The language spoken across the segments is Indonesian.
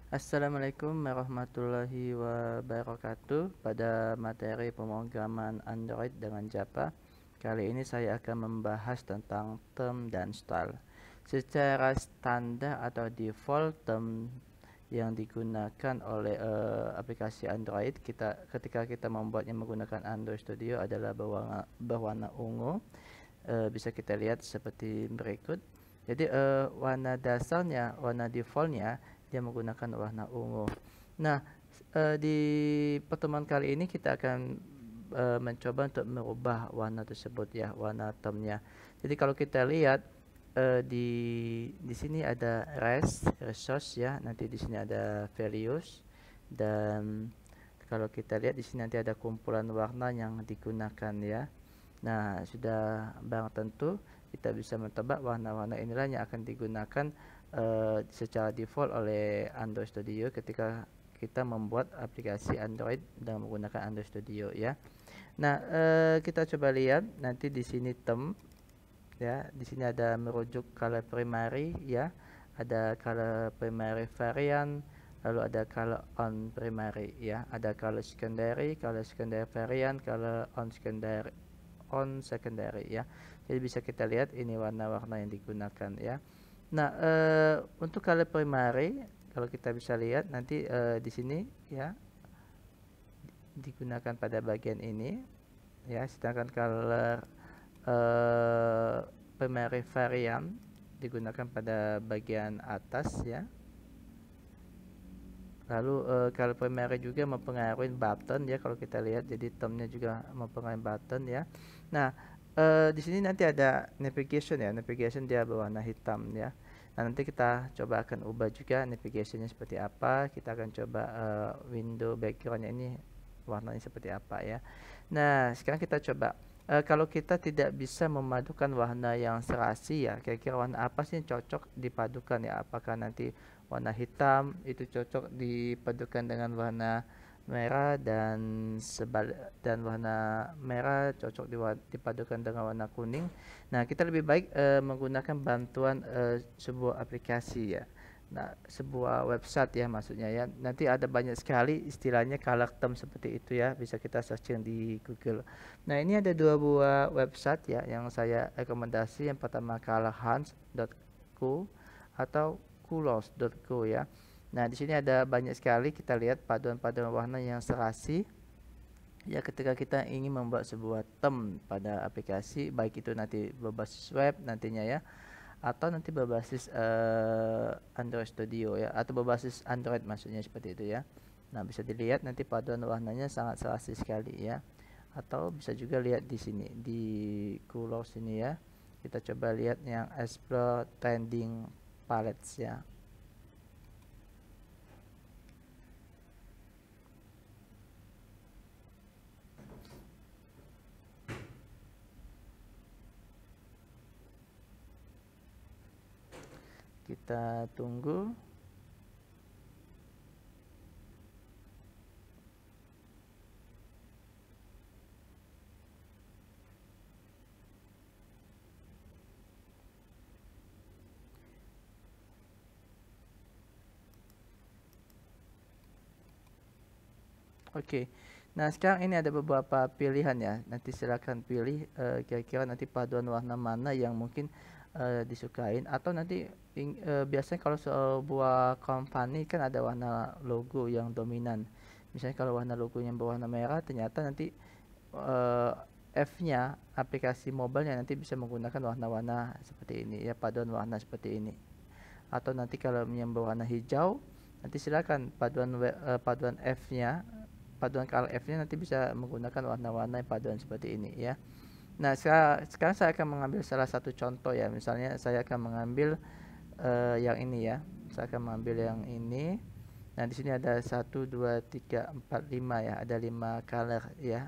Assalamualaikum warahmatullahi wabarakatuh. Pada materi pemrograman Android dengan Java, kali ini saya akan membahas tentang term dan style. Secara standar atau default, term yang digunakan oleh aplikasi Android ketika kita membuatnya menggunakan Android Studio adalah berwarna ungu. Bisa kita lihat seperti berikut. Jadi warna dasarnya, warna defaultnya dia menggunakan warna ungu. Nah, di pertemuan kali ini kita akan mencoba untuk merubah warna tersebut ya, warna termnya. Jadi kalau kita lihat di sini ada resource ya, nanti di sini ada values, dan kalau kita lihat di sini nanti ada kumpulan warna yang digunakan ya. Nah, sudah barang tentu kita bisa menebak warna-warna inilah yang akan digunakan secara default oleh Android Studio ketika kita membuat aplikasi Android dengan menggunakan Android Studio ya. Nah, kita coba lihat nanti di sini term ya. Di sini ada merujuk color primary ya. Ada color primary variant, lalu ada color on primary ya. Ada color secondary variant, color on secondary ya. Jadi bisa kita lihat ini warna-warna yang digunakan ya. Nah, untuk color primary kalau kita bisa lihat nanti di sini ya digunakan pada bagian ini ya, sedangkan color primary variant digunakan pada bagian atas ya. Lalu color primary juga mempengaruhi button ya, kalau kita lihat, jadi termnya juga mempengaruhi button ya. Nah, di sini nanti ada navigation ya, navigation dia berwarna hitam ya. Nah, nanti kita coba akan ubah juga navigationnya seperti apa. Kita akan coba window backgroundnya ini warnanya seperti apa ya. Nah, sekarang kita coba kalau kita tidak bisa memadukan warna yang serasi ya, kira-kira warna apa sih yang cocok dipadukan ya? Apakah nanti warna hitam itu cocok dipadukan dengan warna merah, dan warna merah cocok dipadukan dengan warna kuning. Nah, kita lebih baik menggunakan bantuan sebuah aplikasi ya. Nah, sebuah website ya maksudnya ya. Nanti ada banyak sekali istilahnya color term seperti itu ya. Bisa kita searching di Google. Nah, ini ada dua buah website ya yang saya rekomendasi. Yang pertama colorhunts.co atau coolors.co ya. Nah, di sini ada banyak sekali kita lihat paduan-paduan warna yang serasi ya ketika kita ingin membuat sebuah term pada aplikasi, baik itu nanti berbasis web nantinya ya, atau nanti berbasis Android Studio ya, atau berbasis Android maksudnya seperti itu ya. Nah, bisa dilihat nanti paduan warnanya sangat serasi sekali ya. Atau bisa juga lihat di sini di Colors sini ya. Kita coba lihat yang explore trending palettes ya. Kita tunggu. Oke. Nah, sekarang ini ada beberapa pilihan ya. Nanti silakan pilih kira-kira nanti paduan warna mana yang mungkin disukain, atau nanti biasanya kalau sebuah company kan ada warna logo yang dominan. Misalnya kalau warna logo yang berwarna merah, ternyata nanti eh, F-nya aplikasi mobile-nya nanti bisa menggunakan warna-warna seperti ini ya, paduan warna seperti ini. Atau nanti kalau yang berwarna hijau, nanti silakan paduan F-nya, paduan color F-nya nanti bisa menggunakan warna-warna paduan seperti ini ya. Nah, sekarang saya akan mengambil salah satu contoh ya. Misalnya saya akan mengambil yang ini ya. Saya akan mengambil yang ini. Nah, di sini ada 1, 2, 3, 4, 5 ya. Ada 5 color ya.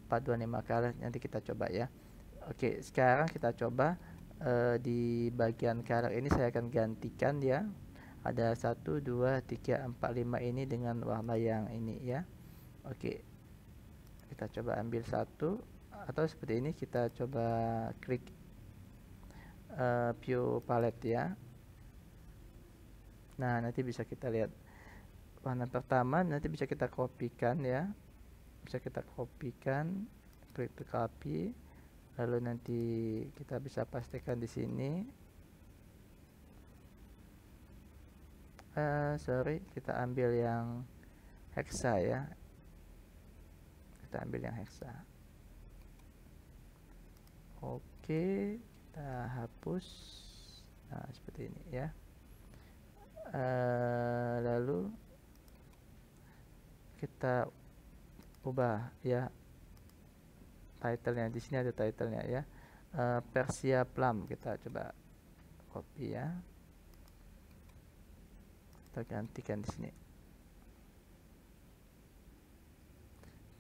Paduan 5 color. Nanti kita coba ya. Oke, sekarang kita coba di bagian color ini saya akan gantikan ya. Ada 1, 2, 3, 4, 5 ini dengan warna yang ini ya. Oke, kita coba ambil satu, atau seperti ini kita coba klik view palette ya. Nah, nanti bisa kita lihat warna pertama nanti bisa kita kopikan ya, bisa kita kopikan, klik copy, lalu nanti kita bisa pastikan di sini. Sorry, kita ambil yang hexa ya, kita ambil yang hexa. Oke, kita hapus. Nah, seperti ini ya. Lalu kita ubah ya titlenya. Di sini ada titlenya ya, Persia Plum. Kita coba copy ya, kita gantikan di sini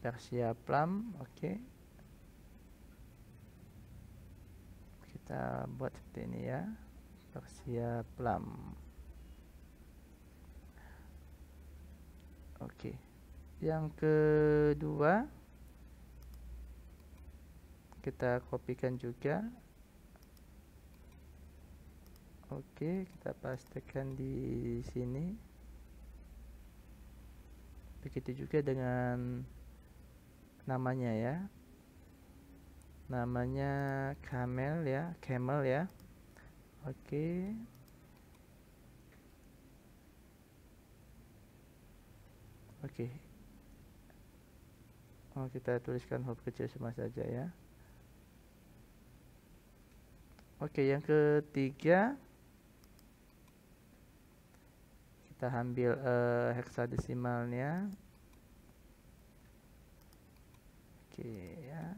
Persia Plum. Oke, kita buat seperti ini ya, Persia Plum. Oke, yang kedua kita kopikan juga. Oke, kita pastikan di sini. Begitu juga dengan namanya ya, namanya camel ya, camel ya. Oke, oke. Oh, kita tuliskan huruf kecil semua saja ya. Oke, yang ketiga kita ambil heksadesimalnya. Oke ya,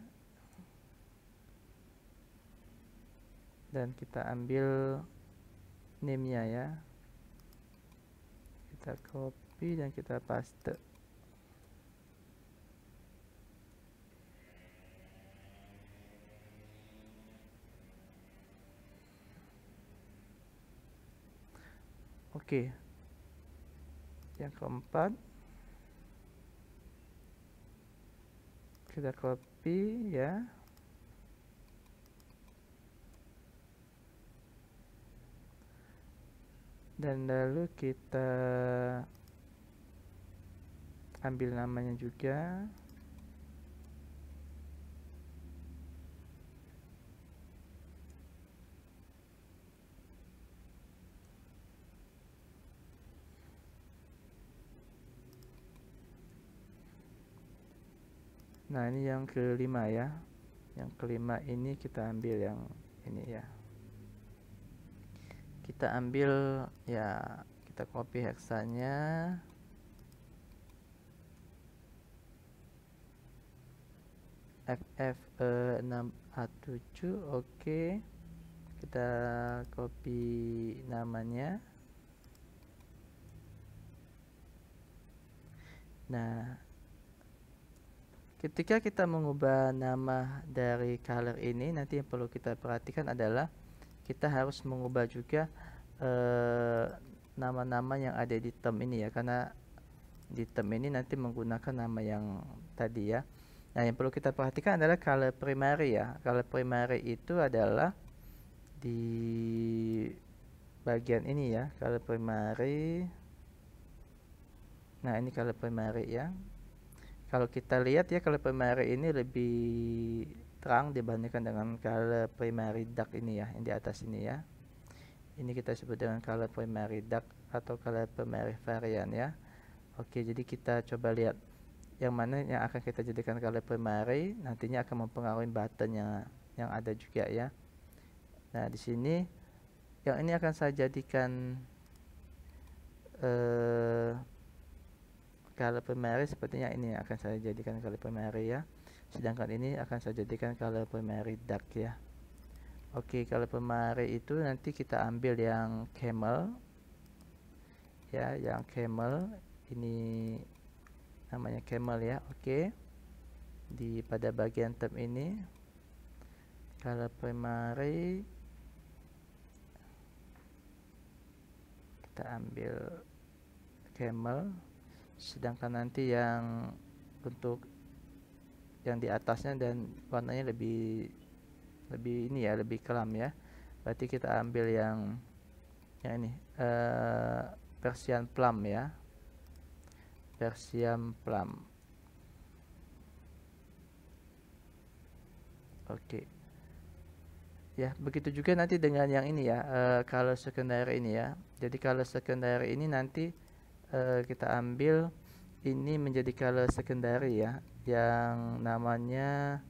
dan kita ambil name-nya ya, kita copy dan kita paste. Oke, yang keempat kita copy ya, dan lalu kita ambil namanya juga. Nah, ini yang kelima ya, yang kelima ini kita ambil yang ini ya, kita ambil ya, kita copy heksanya, FF6A7. Oke, kita copy namanya. Nah, ketika kita mengubah nama dari color ini, nanti yang perlu kita perhatikan adalah kita harus mengubah juga nama-nama yang ada di term ini ya, karena di term ini nanti menggunakan nama yang tadi ya. Nah, yang perlu kita perhatikan adalah color primary ya. Color primary itu adalah di bagian ini ya, color primary. Nah, ini color primary ya. Kalau kita lihat ya, color primary ini lebih terang dibandingkan dengan color primary dark ini ya, yang di atas ini ya. Ini kita sebut dengan color primary dark atau color primary variant ya. Oke, jadi kita coba lihat yang mana yang akan kita jadikan color primary, nantinya akan mempengaruhi buttonnya yang ada juga ya. Nah, di sini yang ini akan saya jadikan color primary, sepertinya ini akan saya jadikan color primary ya, sedangkan ini akan saya jadikan color primary dark ya. Oke, color primary itu nanti kita ambil yang camel ya, yang camel ini namanya camel ya. Oke, di pada bagian tab ini color primary kita ambil camel, sedangkan nanti yang untuk yang di atasnya dan warnanya lebih ini ya, lebih kelam ya, berarti kita ambil yang ini Persian Plum ya. Persian plum. Oke. Ya, begitu juga nanti dengan yang ini ya, color secondary ini ya. Jadi color secondary ini nanti kita ambil ini menjadi color secondary ya, yang namanya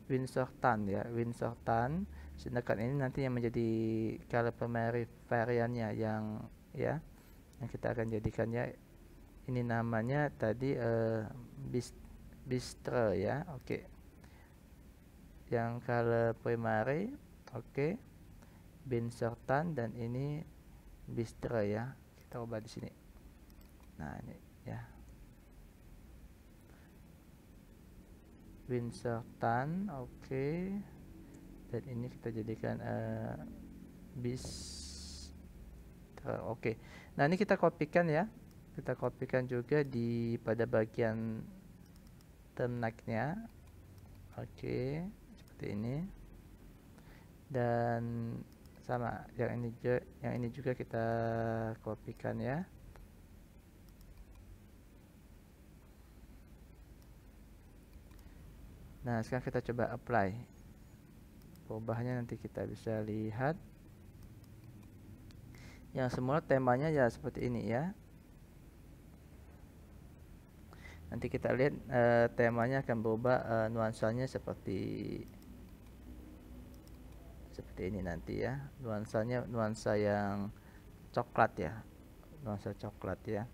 Windsor Tan ya, Windsor Tan. Sedangkan ini nanti yang menjadi color primary variannya yang ya, yang kita akan jadikannya ini namanya tadi Bistre ya. Oke. Yang color primary, oke. Windsor Tan dan ini Bistre ya. Kita ubah di sini. Nah, ini ya. Windsor Tan, oke. Dan ini kita jadikan Bistre, oke. Nah, ini kita kopikan ya. Kita kopikan juga di pada bagian term next-nya. Oke, seperti ini. Dan sama yang ini juga kita kopikan ya. Nah, sekarang kita coba apply. Perubahannya nanti kita bisa lihat. Yang semula temanya ya seperti ini ya. Nanti kita lihat temanya akan berubah, nuansanya seperti ini nanti ya. Nuansanya nuansa yang coklat ya. Nuansa coklat ya.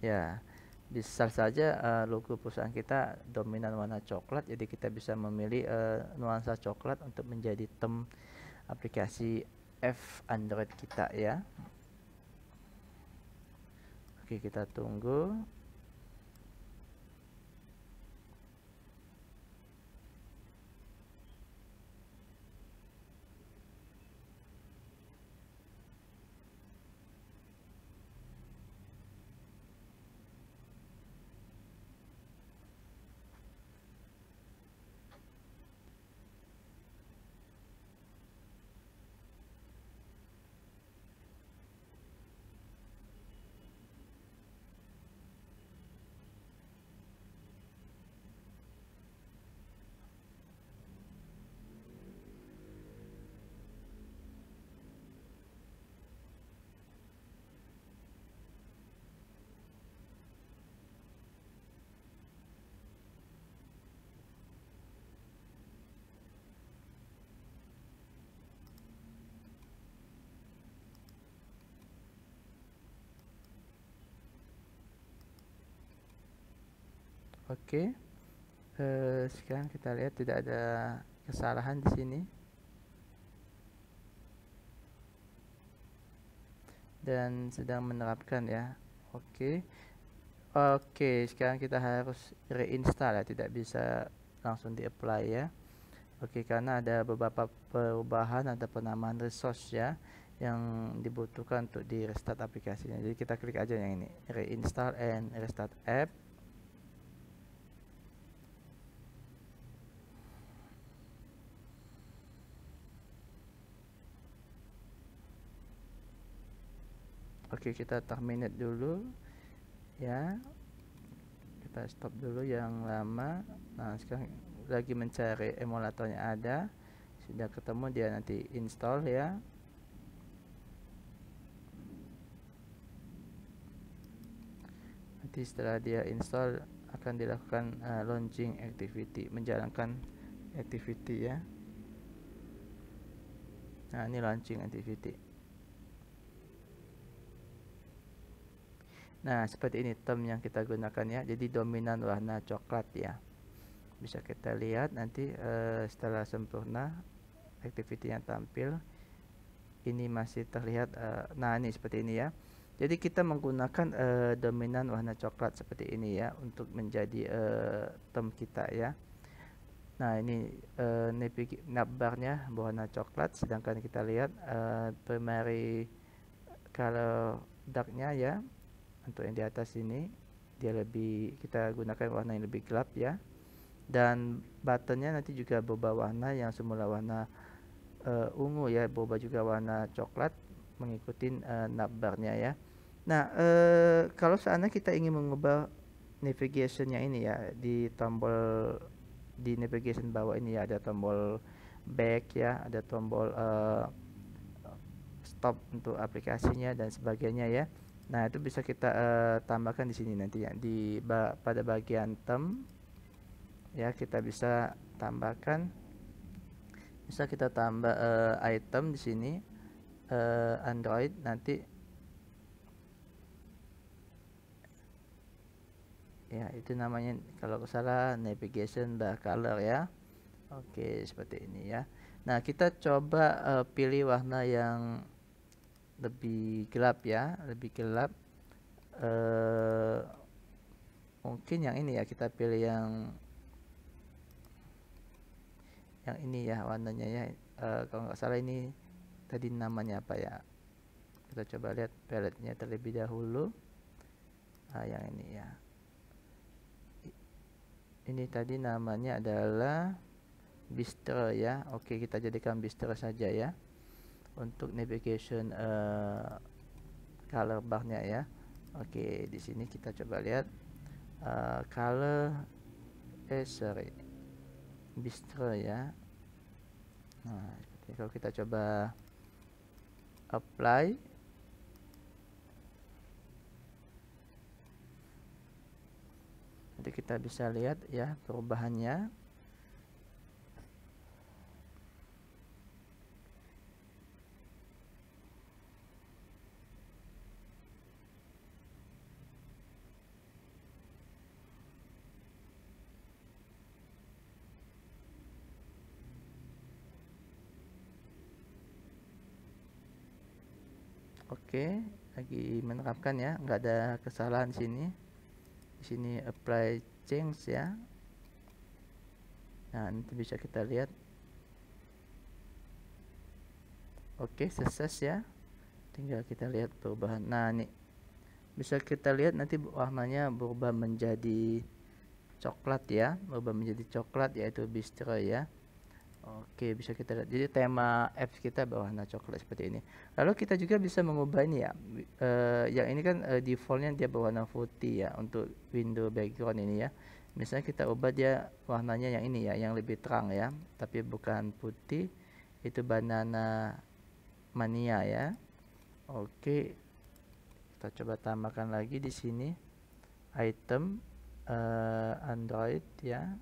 Ya, bisa saja logo perusahaan kita dominan warna coklat, jadi kita bisa memilih nuansa coklat untuk menjadi theme aplikasi F Android kita ya. Oke, kita tunggu. Oke. Sekarang kita lihat tidak ada kesalahan di sini. Dan sedang menerapkan ya. Oke. Oke, sekarang kita harus reinstall ya, tidak bisa langsung di-apply ya. Oke, karena ada beberapa perubahan, ada penambahan resource ya yang dibutuhkan untuk di restart aplikasinya. Jadi kita klik aja yang ini, reinstall and restart app. Oke, kita terminate dulu ya. Kita stop dulu yang lama. Nah, sekarang lagi mencari emulatornya ada. Sudah ketemu, dia nanti install ya. Nanti setelah dia install akan dilakukan launching activity, menjalankan activity ya. Nah, ini launching activity. Nah, seperti ini term yang kita gunakan ya. Jadi dominan warna coklat ya. Bisa kita lihat nanti setelah sempurna activity yang tampil. Ini masih terlihat, nah ini seperti ini ya. Jadi kita menggunakan dominan warna coklat seperti ini ya untuk menjadi term kita ya. Nah, ini navbarnya berwarna coklat, sedangkan kita lihat primary color darknya ya. Untuk yang di atas ini dia lebih, kita gunakan warna yang lebih gelap ya. Dan buttonnya nanti juga berubah warna, yang semula warna ungu ya berubah juga warna coklat. mengikuti navbarnya ya. Nah, kalau seandainya kita ingin mengubah navigationnya ini ya, di tombol di navigation bawah ini ya ada tombol back ya, ada tombol stop untuk aplikasinya dan sebagainya ya. Nah, itu bisa kita tambahkan di sini nanti ya, pada bagian term ya, kita bisa tambahkan, bisa kita tambah item di sini Android nanti ya, itu namanya kalau salah navigation bar color ya. Oke, seperti ini ya. Nah, kita coba pilih warna yang lebih gelap ya, lebih gelap. Mungkin yang ini ya, kita pilih yang ini ya warnanya ya. Kalau nggak salah ini tadi namanya apa ya, kita coba lihat paletnya terlebih dahulu. Yang ini ya, ini tadi namanya adalah Bistro ya. Oke, kita jadikan Bistro saja ya untuk navigation color barnya ya. Oke, di sini kita coba lihat color sorry, Bistro ya. Nah, seperti kalau kita coba apply, nanti kita bisa lihat ya perubahannya. Oke, lagi menerapkan ya, nggak ada kesalahan sini. Di sini apply change ya. Nah, nanti bisa kita lihat. Oke, sukses ya. Tinggal kita lihat perubahan. Nah, ini bisa kita lihat nanti warnanya berubah menjadi coklat ya, berubah menjadi coklat yaitu bistro ya. Oke, bisa kita lihat. Jadi tema apps kita berwarna coklat seperti ini. Lalu kita juga bisa mengubah ini ya. Yang ini kan defaultnya dia berwarna putih ya untuk window background ini ya. Misalnya kita ubah dia warnanya yang ini ya, yang lebih terang ya, tapi bukan putih. Itu banana mania ya. Oke, kita coba tambahkan lagi di sini item Android ya.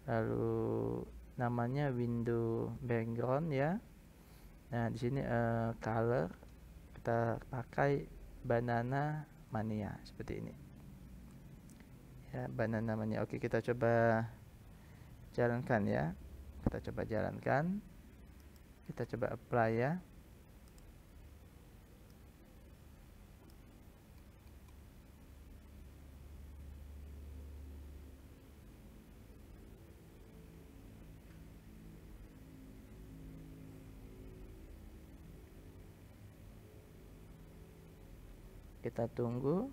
Lalu namanya window background ya. Nah, di sini color kita pakai banana mania seperti ini ya, banana mania. Oke, kita coba jalankan ya, kita coba jalankan, kita coba apply ya. Kita tunggu.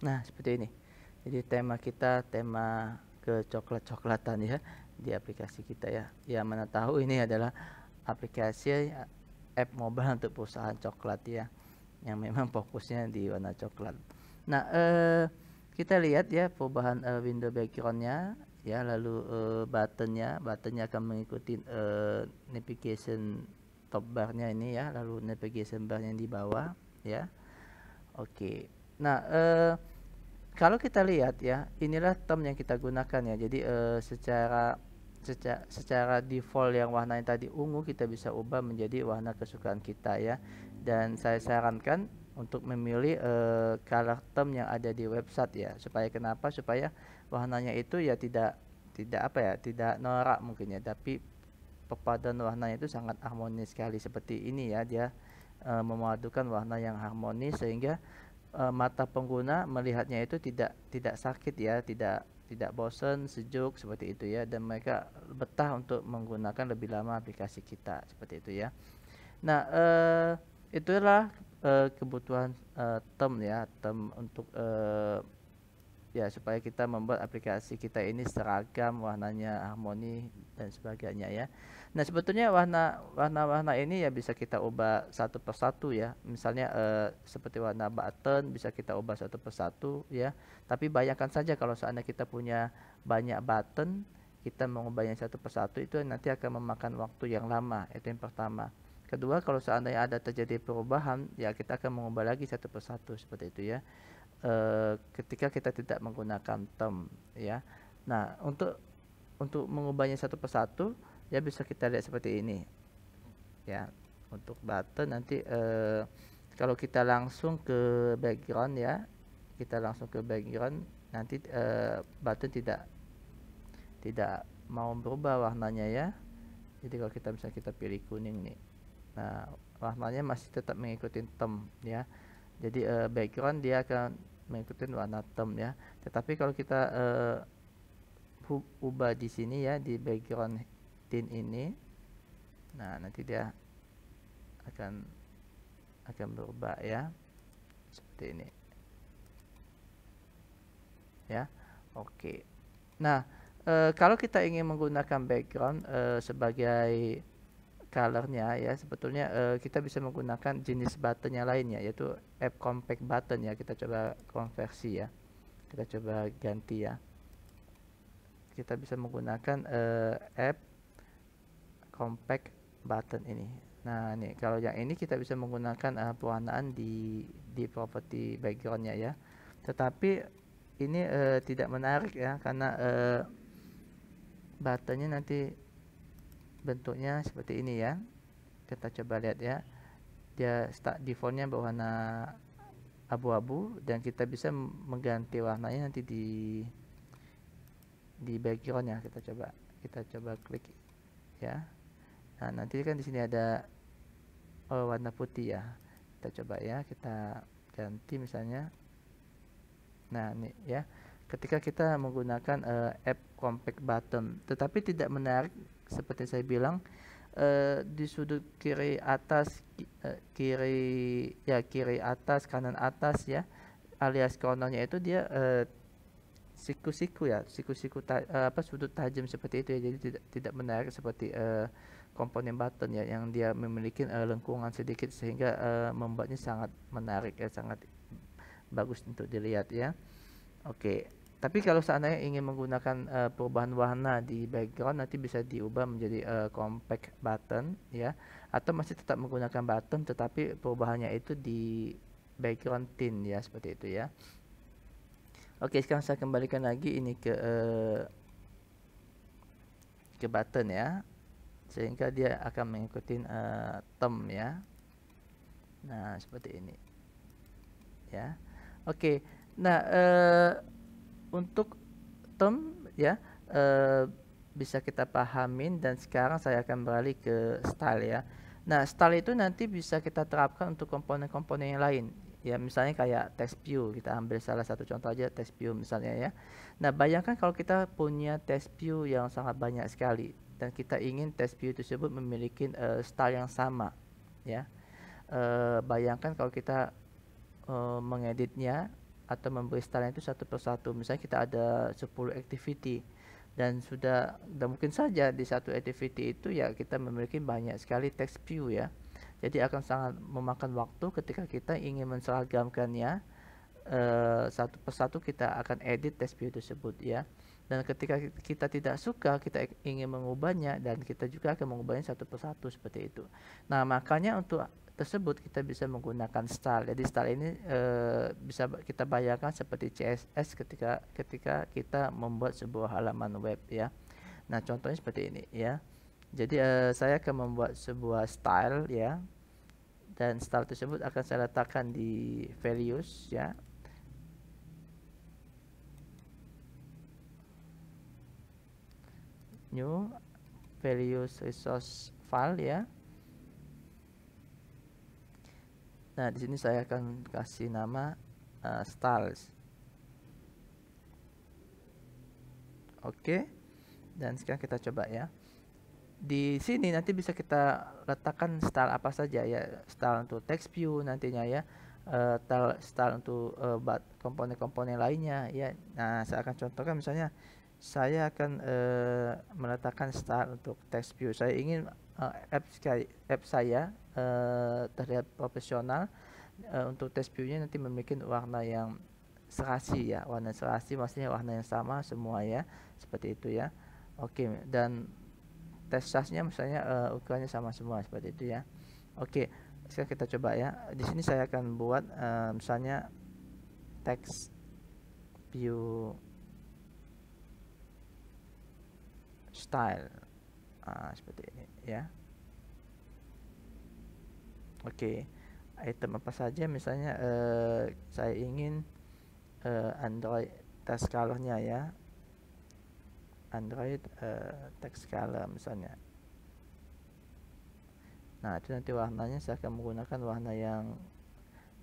Nah, seperti ini. Jadi tema kita tema kecoklat-coklatan ya di aplikasi kita ya. Yang mana tahu ini adalah aplikasi app mobile untuk perusahaan coklat ya, yang memang fokusnya di warna coklat. Nah, kita lihat ya perubahan window backgroundnya ya, lalu buttonnya akan mengikuti navigation top barnya ini ya, lalu navigation bar yang di bawah ya. Oke. Nah, kalau kita lihat ya, inilah term yang kita gunakan ya. Jadi secara default yang warnanya tadi ungu, kita bisa ubah menjadi warna kesukaan kita ya. Dan saya sarankan untuk memilih color term yang ada di website ya. Supaya kenapa? Supaya warnanya itu ya tidak apa ya, tidak norak mungkin ya, tapi perpaduan warnanya itu sangat harmonis sekali seperti ini ya. Dia memadukan warna yang harmonis sehingga mata pengguna melihatnya itu tidak sakit ya, tidak bosan, sejuk seperti itu ya, dan mereka betah untuk menggunakan lebih lama aplikasi kita seperti itu ya. Nah, itulah kebutuhan term ya, term untuk ya supaya kita membuat aplikasi kita ini seragam, warnanya harmoni dan sebagainya ya. Nah, sebetulnya warna-warna ini ya bisa kita ubah satu persatu ya. Misalnya seperti warna button bisa kita ubah satu persatu ya. Tapi bayangkan saja kalau seandainya kita punya banyak button, kita mengubahnya satu persatu itu nanti akan memakan waktu yang lama. Itu yang pertama. Kedua, kalau seandainya ada terjadi perubahan, ya kita akan mengubah lagi satu persatu seperti itu ya. Ketika kita tidak menggunakan term ya. Nah, untuk mengubahnya satu persatu ya bisa kita lihat seperti ini ya. Untuk button nanti kalau kita langsung ke background ya, kita langsung ke background nanti button tidak mau berubah warnanya ya. Jadi kalau kita misalnya kita pilih kuning nih, nah warnanya masih tetap mengikuti term ya. Jadi background dia akan mengikuti warna term ya. Tetapi kalau kita ubah di sini ya, di background tint ini, nah nanti dia akan berubah ya, seperti ini ya. Oke. Nah, kalau kita ingin menggunakan background sebagai colornya ya, sebetulnya kita bisa menggunakan jenis buttonnya lainnya, yaitu app compact button ya. Kita coba konversi ya, kita coba ganti ya. Kita bisa menggunakan app compact button ini. Nah, nih kalau yang ini kita bisa menggunakan pewarnaan di properti backgroundnya ya. Tetapi ini tidak menarik ya, karena buttonnya nanti bentuknya seperti ini ya. Kita coba lihat ya, dia start defaultnya berwarna abu-abu, dan kita bisa mengganti warnanya nanti di backgroundnya. Kita coba klik ya. Nah, nanti kan di sini ada warna putih ya. Kita coba ya, kita ganti misalnya. Nah, ini ya, ketika kita menggunakan app compact button, tetapi tidak menarik seperti saya bilang. Di sudut kiri atas, kiri atas, kanan atas ya, alias cornernya itu dia siku-siku ya, sudut tajam seperti itu ya. Jadi tidak menarik seperti komponen button ya, yang dia memiliki lengkungan sedikit sehingga membuatnya sangat menarik ya, sangat bagus untuk dilihat ya. Oke. Tapi kalau seandainya ingin menggunakan perubahan warna di background, nanti bisa diubah menjadi compact button ya, atau masih tetap menggunakan button tetapi perubahannya itu di background tint ya, seperti itu ya. Oke, sekarang saya kembalikan lagi ini ke button ya, sehingga dia akan mengikuti term ya. Nah, seperti ini ya. Oke. Nah, untuk term ya bisa kita pahamin, dan sekarang saya akan beralih ke style ya. Nah, style itu nanti bisa kita terapkan untuk komponen-komponen yang lain ya, misalnya kayak text view. Kita ambil salah satu contoh aja, text view misalnya ya. Nah, bayangkan kalau kita punya text view yang sangat banyak sekali dan kita ingin text view tersebut memiliki style yang sama ya. Bayangkan kalau kita mengeditnya atau memberi style itu satu persatu. Misalnya kita ada 10 activity dan mungkin saja di satu activity itu ya kita memiliki banyak sekali text view ya. Jadi akan sangat memakan waktu ketika kita ingin menseragamkannya. Satu persatu kita akan edit text view tersebut ya. Dan ketika kita tidak suka, kita ingin mengubahnya, dan kita juga akan mengubahnya satu persatu seperti itu. Nah, makanya untuk tersebut kita bisa menggunakan style. Jadi style ini bisa kita bayangkan seperti CSS ketika kita membuat sebuah halaman web ya. Nah, contohnya seperti ini ya. Jadi saya akan membuat sebuah style ya, dan style tersebut akan saya letakkan di values ya. New values resource file ya. Nah, di sini saya akan kasih nama styles. Oke. Dan sekarang kita coba ya. Di sini nanti bisa kita letakkan style apa saja ya. Style untuk text view nantinya ya. Style untuk komponen-komponen lainnya ya. Nah, saya akan contohkan misalnya saya akan meletakkan style untuk text view. Saya ingin app saya terlihat profesional. Untuk text view-nya nanti memiliki warna yang serasi ya. Warna serasi maksudnya warna yang sama semua ya. Seperti itu ya. Oke, dan text size-nya misalnya ukurannya sama semua seperti itu ya. Oke, sekarang kita coba ya. Di sini saya akan buat misalnya text view style seperti ini ya. Oke, item apa saja misalnya saya ingin Android text color-nya ya. Android text color misalnya. Nah, itu nanti warnanya saya akan menggunakan warna yang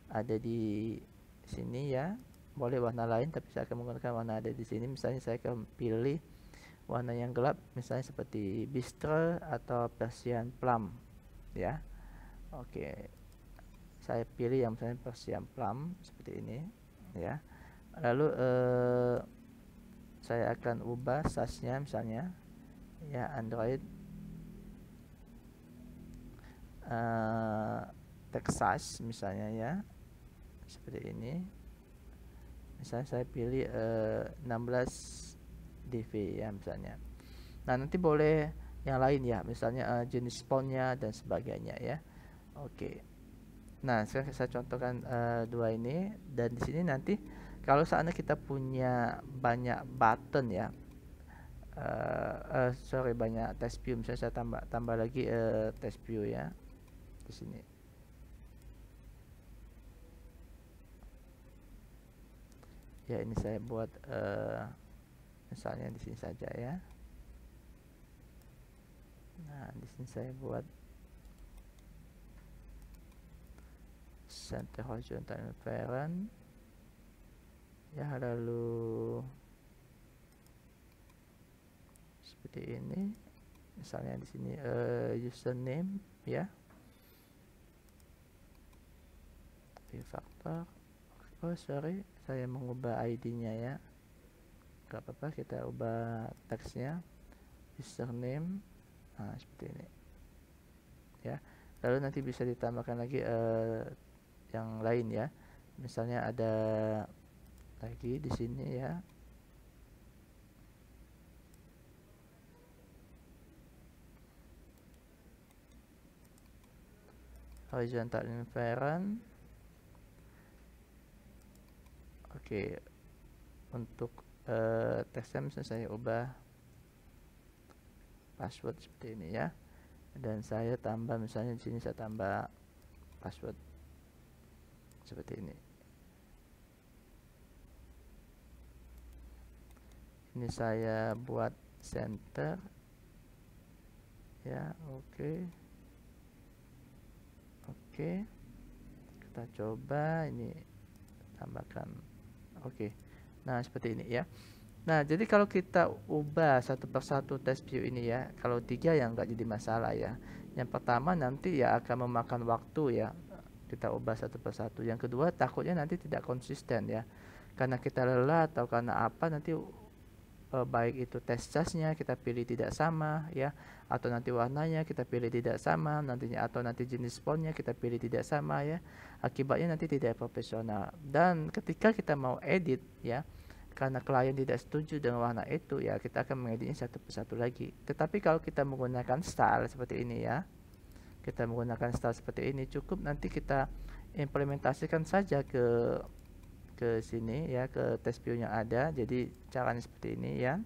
ada di sini ya. Boleh warna lain tapi saya akan menggunakan warna ada di sini. Misalnya saya akan pilih warna yang gelap misalnya seperti bistre atau Persian plum ya. Oke. Saya pilih yang misalnya Persian plum seperti ini ya. Lalu saya akan ubah size-nya misalnya ya Android text size misalnya ya seperti ini. Misalnya saya pilih 16 dv ya misalnya. Nah, nanti boleh yang lain ya, misalnya jenis fontnya dan sebagainya ya. Oke. Nah, sekarang saya contohkan dua ini, dan di sini nanti kalau seandainya kita punya banyak button ya, banyak text view, misalnya saya tambah lagi text view ya di sini. Ya, ini saya buat misalnya di sini saja ya. Nah, di sini saya buat center horizontal inference ya, lalu seperti ini misalnya di sini username ya, factor. Oh sorry, saya mengubah ID-nya ya, gak apa-apa, kita ubah teksnya username. Nah, seperti ini ya. Lalu nanti bisa ditambahkan lagi yang lain ya, misalnya ada lagi di sini ya, horizontal inference. Oke, untuk teksnya misalnya saya ubah password seperti ini ya, dan saya tambah misalnya di sini saya tambah password seperti ini. Ini saya buat center ya. Oke, kita coba ini tambahkan. Oke, nah seperti ini ya. Nah, jadi kalau kita ubah satu persatu text view ini ya, kalau tiga ya nggak jadi masalah ya. Yang pertama nanti ya akan memakan waktu ya, kita ubah satu persatu. Yang kedua takutnya nanti tidak konsisten ya, karena kita lelah atau karena apa nanti baik itu text size-nya kita pilih tidak sama ya, atau nanti warnanya kita pilih tidak sama nantinya, atau nanti jenis fontnya kita pilih tidak sama ya. Akibatnya nanti tidak profesional. Dan ketika kita mau edit ya, karena klien tidak setuju dengan warna itu ya, kita akan mengeditnya satu persatu lagi. Tetapi kalau kita menggunakan style seperti ini ya, kita menggunakan style seperti ini, cukup nanti kita implementasikan saja ke sini ya, ke text view yang ada. Jadi caranya seperti ini ya.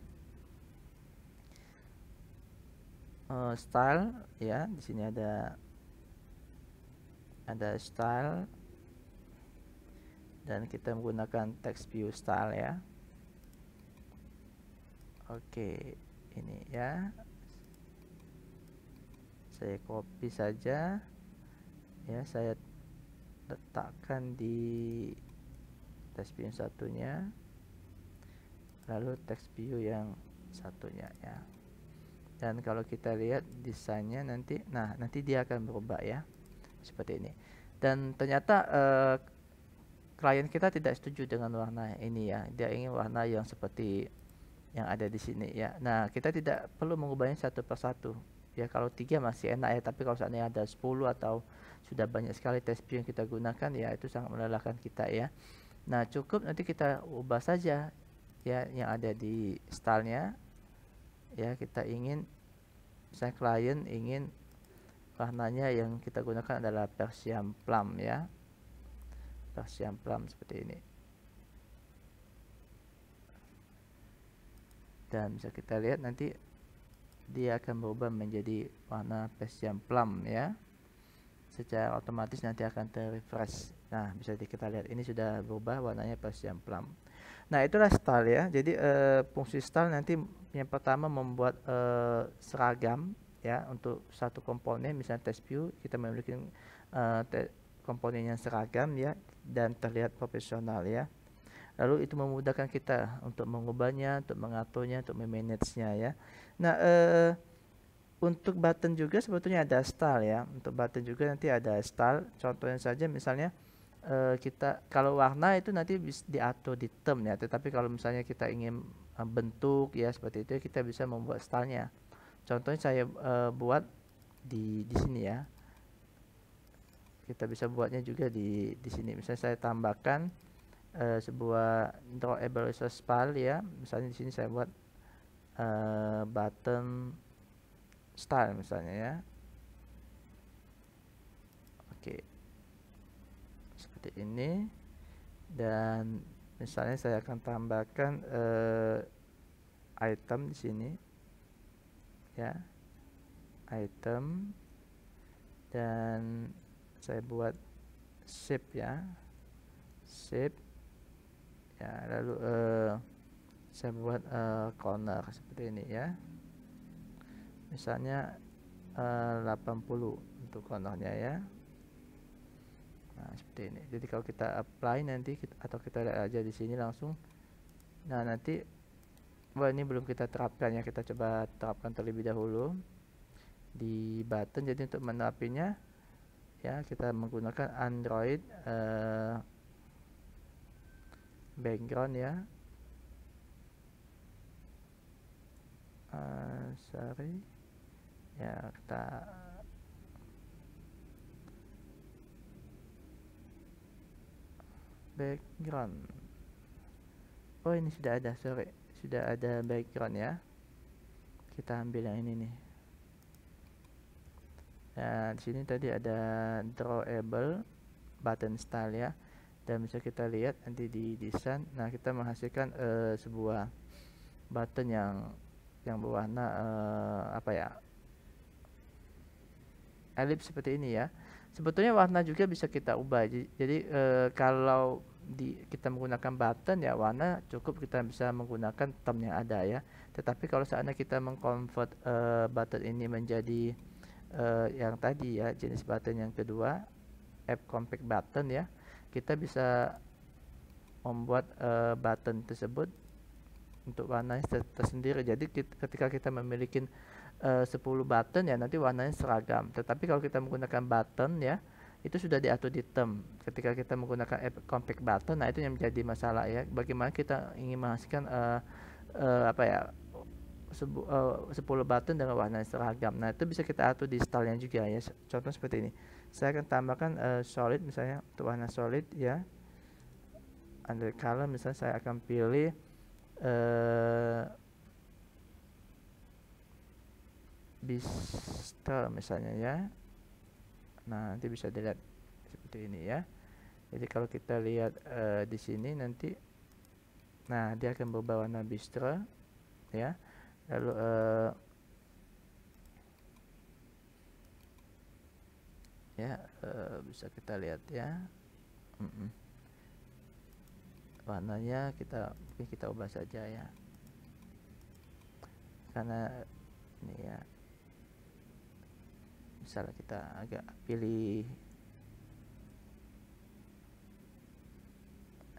Style ya, di sini ada style, dan kita menggunakan text view style ya. Oke, ini ya. saya copy saja ya, saya letakkan di text view yang satunya, lalu text view yang satunya ya. Dan kalau kita lihat desainnya nanti, nah nanti dia akan berubah ya, seperti ini. Dan ternyata klien kita tidak setuju dengan warna ini ya, dia ingin warna yang seperti yang ada di sini ya. Nah, kita tidak perlu mengubahnya satu persatu ya. Kalau 3 masih enak ya, tapi kalau seandainya ada 10 atau sudah banyak sekali text view yang kita gunakan ya, itu sangat melelahkan kita ya. Nah, cukup nanti kita ubah saja ya yang ada di stylenya ya. Kita ingin, misalnya klien ingin warnanya yang kita gunakan adalah Persian plum ya, Persian plum seperti ini. Dan bisa kita lihat nanti dia akan berubah menjadi warna Persian plum ya, secara otomatis nanti akan terrefresh. Nah, bisa kita lihat ini sudah berubah warnanya Persian plum. Nah, itulah style ya. Jadi fungsi style nanti yang pertama membuat seragam ya untuk satu komponen. Misalnya text view, kita memiliki komponen yang seragam ya dan terlihat profesional ya. Lalu itu memudahkan kita untuk mengubahnya, untuk mengaturnya, untuk memanagenya ya. Nah, untuk button juga sebetulnya ada style ya. Untuk button juga nanti ada style. Contohnya saja misalnya kita kalau warna itu nanti bisa diatur di term ya. Tetapi kalau misalnya kita ingin bentuk ya seperti itu, kita bisa membuat stylenya. Contohnya saya buat di sini ya. Kita bisa buatnya juga di sini. Misalnya saya tambahkan sebuah drawable resource file ya. Misalnya di sini saya buat button style misalnya ya. Oke, seperti ini. Dan misalnya saya akan tambahkan item di sini ya, item, dan saya buat shape ya, shape ya. Lalu saya buat corner seperti ini ya, misalnya 80 untuk cornernya ya. Nah, seperti ini. Jadi kalau kita apply nanti atau kita lihat aja di sini langsung. Nah, nanti ini belum kita terapkan ya, kita coba terapkan terlebih dahulu di button. Jadi untuk menerapinya ya, kita menggunakan Android background ya, sorry ya, kita background. Oh, ini sudah ada, sorry, sudah ada background ya. Kita ambil yang ini nih. Nah, di sini tadi ada drawable button style ya. Dan bisa kita lihat nanti di desain. Nah, kita menghasilkan sebuah button yang berwarna apa ya, ellipse seperti ini ya. Sebetulnya warna juga bisa kita ubah. Jadi kalau kita menggunakan button ya, warna cukup kita bisa menggunakan term yang ada ya. Tetapi kalau seandainya kita mengconvert button ini menjadi yang tadi ya, jenis button yang kedua, app compact button ya, kita bisa membuat button tersebut untuk warnanya tersendiri. Jadi ketika kita memiliki 10 button ya, nanti warnanya seragam. Tetapi kalau kita menggunakan button ya, itu sudah diatur di term. Ketika kita menggunakan app compact button, nah itu yang menjadi masalah ya. Bagaimana kita ingin menghasilkan apa ya, 10 button dengan warna seragam. Nah, itu bisa kita atur di stylenya juga ya. Contoh seperti ini. Saya akan tambahkan solid misalnya, untuk warna solid ya. Under color misalnya saya akan pilih Bistro misalnya ya. Nah, nanti bisa dilihat seperti ini ya. Jadi kalau kita lihat di sini nanti, nah dia akan berubah warna Bistro ya. Lalu ya bisa kita lihat ya, warnanya mungkin kita ubah saja ya, karena ini ya, misalnya kita agak pilih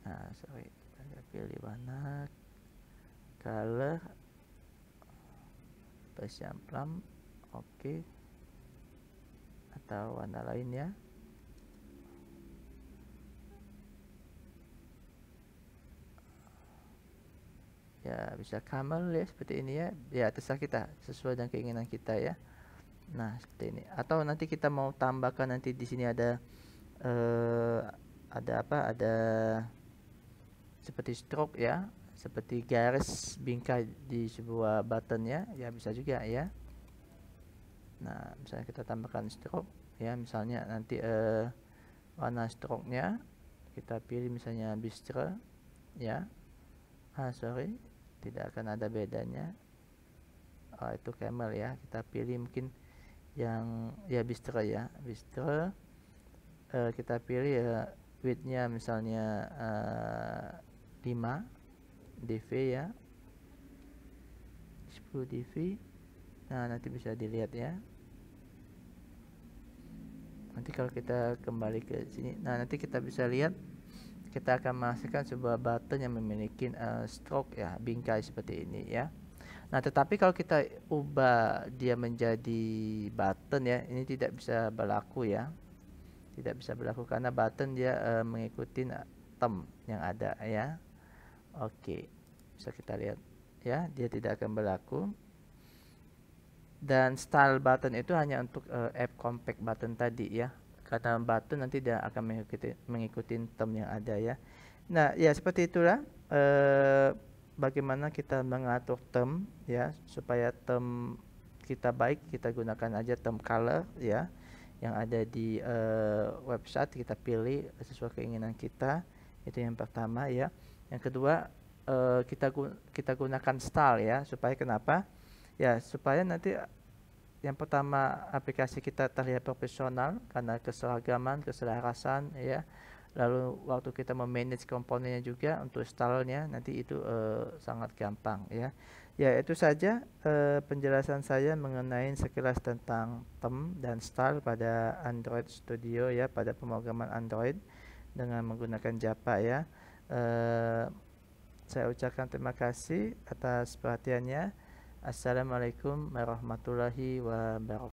agak pilih warna color Persian plum, oke, atau warna lainnya. Ya bisa camel ya, seperti ini ya. Ya terserah kita, sesuai dengan keinginan kita ya. Nah seperti ini. Atau nanti kita mau tambahkan, nanti di sini ada ada seperti stroke ya, seperti garis bingkai di sebuah button ya bisa juga ya. Nah misalnya kita tambahkan stroke ya, misalnya nanti warna stroke nya kita pilih misalnya bistre ya. Sorry, tidak akan ada bedanya. Itu camel ya, kita pilih mungkin yang ya bistre ya, bistre. Kita pilih widthnya misalnya 5 dv ya, 10 dv. Nah nanti bisa dilihat ya, nanti kalau kita kembali ke sini, nah nanti kita bisa lihat kita akan menghasilkan sebuah button yang memiliki stroke ya, bingkai seperti ini ya. Nah tetapi kalau kita ubah dia menjadi button ya, ini tidak bisa berlaku ya, tidak bisa berlaku karena button dia mengikuti thumb yang ada ya. Oke, bisa kita lihat ya, dia tidak akan berlaku. Dan style button itu hanya untuk app compact button tadi ya, karena button nanti dia akan mengikuti thumb yang ada ya. Nah ya seperti itulah bagaimana kita mengatur thumb ya, supaya thumb kita baik. Kita gunakan aja thumb color ya yang ada di website, kita pilih sesuai keinginan kita. Itu yang pertama ya. Yang kedua kita gunakan style ya, supaya kenapa ya, supaya nanti yang pertama aplikasi kita terlihat profesional karena keseragaman, keselarasan ya. Lalu waktu kita memanage komponennya juga untuk stylenya nanti itu sangat gampang ya. Ya itu saja penjelasan saya mengenai sekilas tentang thumb dan style pada Android Studio ya, pada pemrograman Android dengan menggunakan Java ya. Saya ucapkan terima kasih atas perhatiannya. Assalamualaikum warahmatullahi wabarakatuh.